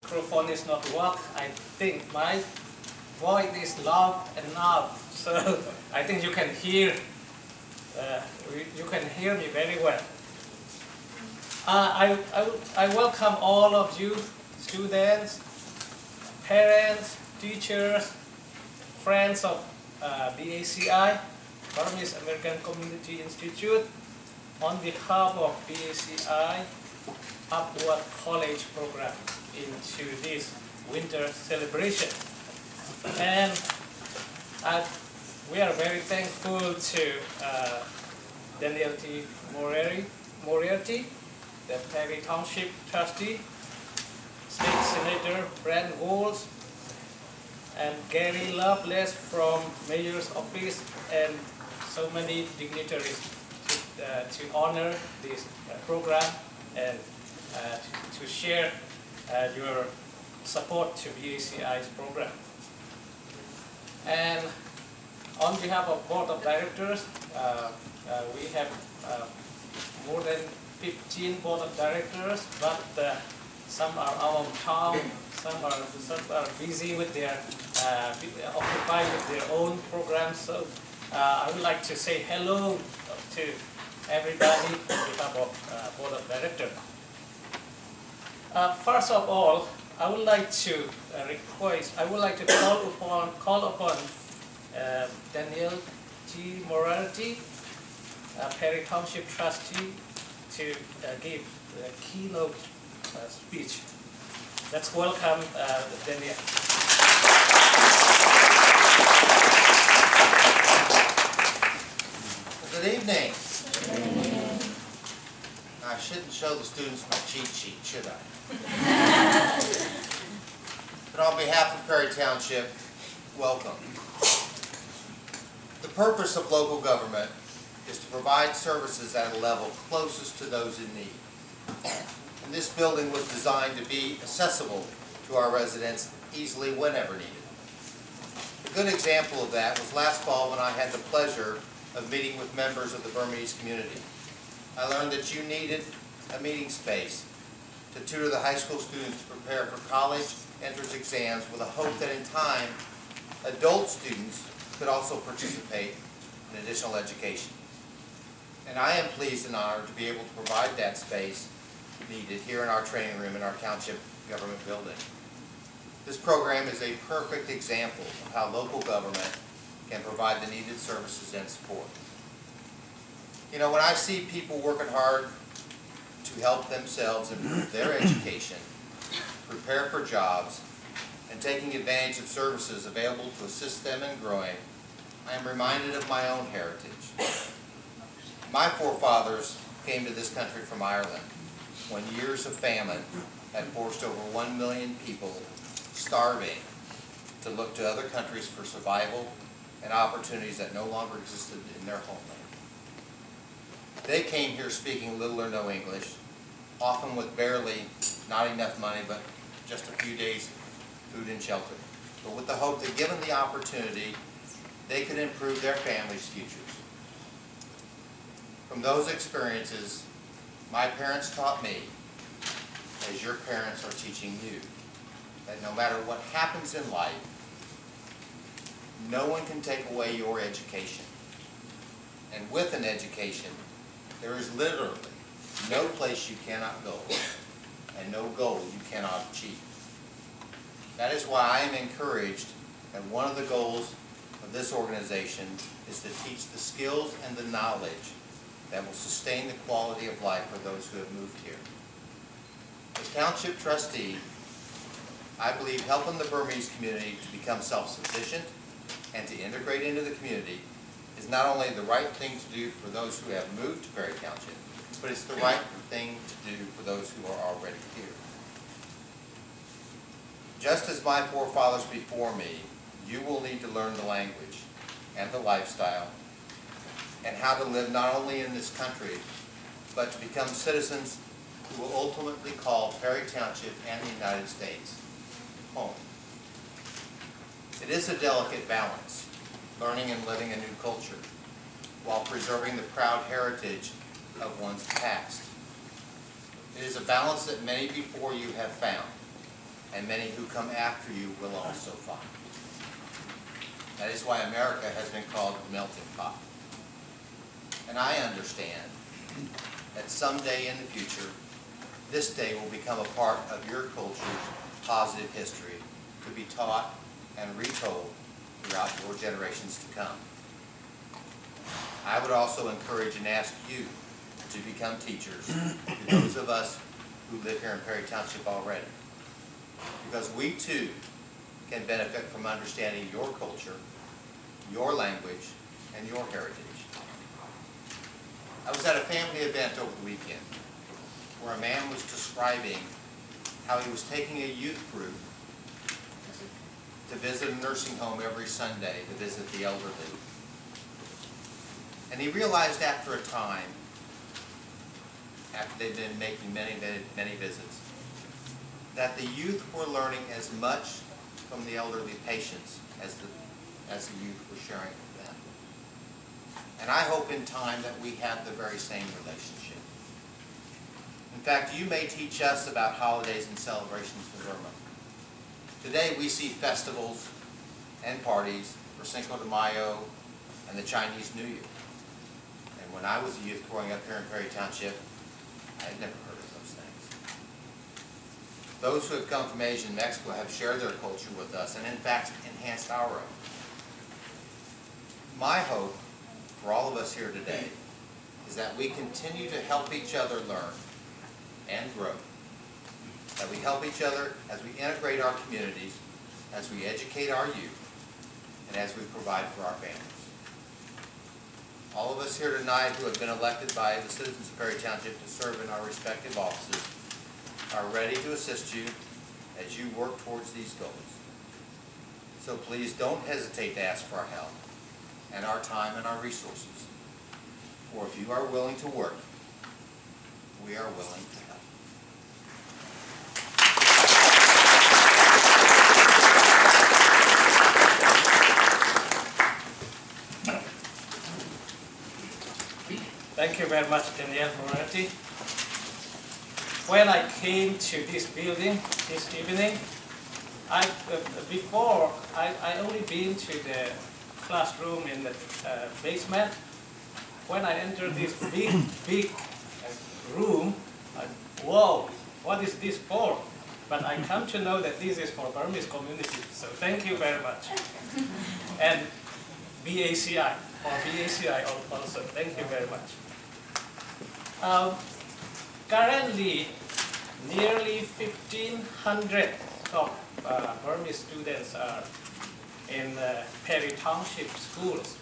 microphone is not work. I think my voice is loud enough, so I think you can hear. You can hear me very well. I welcome all of you, students, parents, teachers, friends of BACI, Burmese American Community Institute, on behalf of BACI Upward College program into this winter celebration. And we are very thankful to Daniel T. Moriarty, the Perry Township trustee, State Senator Brent Walls, and Gary Lovelace from Mayor's Office, and so many dignitaries to honor this program and to share your support to BACI's program. And on behalf of Board of Directors, we have more than 15 Board of Directors, but some are out of town, some are busy with their, occupied with their own programs. So I would like to say hello to everybody on behalf of Board of Directors. First of all, I would like to call upon Daniel T. Moriarty, Perry Township trustee, to give a keynote speech. Let's welcome Daniel. Good evening. I shouldn't show the students my cheat sheet, should I? But on behalf of Perry Township, welcome. The purpose of local government is to provide services at a level closest to those in need. And this building was designed to be accessible to our residents easily whenever needed. A good example of that was last fall when I had the pleasure of meeting with members of the Burmese community. I learned that you needed a meeting space to tutor the high school students to prepare for college entrance exams, with a hope that in time, adult students could also participate in additional education. And I am pleased and honored to be able to provide that space needed here in our training room in our township government building. This program is a perfect example of how local government can provide the needed services and support. You know, when I see people working hard to help themselves improve their education, prepare for jobs, and taking advantage of services available to assist them in growing, I am reminded of my own heritage. My forefathers came to this country from Ireland when years of famine had forced over 1 million people starving to look to other countries for survival and opportunities that no longer existed in their homeland. They came here speaking little or no English, often with barely, not enough money, but just a few days food and shelter, but with the hope that given the opportunity, they could improve their families' futures. From those experiences, my parents taught me, as your parents are teaching you, that no matter what happens in life, no one can take away your education. And with an education, there is literally no place you cannot go and no goal you cannot achieve. That is why I am encouraged that one of the goals of this organization is to teach the skills and the knowledge that will sustain the quality of life for those who have moved here. As Township Trustee, I believe helping the Burmese community to become self-sufficient and to integrate into the community is not only the right thing to do for those who have moved to Perry Township, but it's the right thing to do for those who are already here. Just as my forefathers before me, you will need to learn the language and the lifestyle and how to live not only in this country, but to become citizens who will ultimately call Perry Township and the United States home. It is a delicate balance, learning and living a new culture, while preserving the proud heritage of one's past. It is a balance that many before you have found, and many who come after you will also find. That is why America has been called the melting pot. And I understand that someday in the future, this day will become a part of your culture's positive history to be taught and retold throughout your generations to come. I would also encourage and ask you to become teachers to those of us who live here in Perry Township already, because we too can benefit from understanding your culture, your language, and your heritage. I was at a family event over the weekend where a man was describing how he was taking a youth group to visit a nursing home every Sunday to visit the elderly. And he realized after a time, after they'd been making many visits, that the youth were learning as much from the elderly patients as the youth were sharing with them. And I hope in time that we have the very same relationship. In fact, you may teach us about holidays and celebrations in Burma. Today we see festivals and parties for Cinco de Mayo and the Chinese New Year. And when I was a youth growing up here in Perry Township, I had never heard of those things. Those who have come from Asia and Mexico have shared their culture with us and in fact enhanced our own. My hope for all of us here today is that we continue to help each other learn and grow. That we help each other as we integrate our communities, as we educate our youth, and as we provide for our families. All of us here tonight who have been elected by the citizens of Perry Township to serve in our respective offices are ready to assist you as you work towards these goals. So please don't hesitate to ask for our help and our time and our resources. For if you are willing to work, we are willing to help. Thank you very much, Danielle Moretti. When I came to this building this evening, before I only been to the classroom in the basement. When I entered this big room, whoa, what is this for? But I come to know that this is for Burmese community. So thank you very much. And BACI, for BACI also, thank you very much. Currently, nearly 1,500 of Burmese students are in Perry Township schools.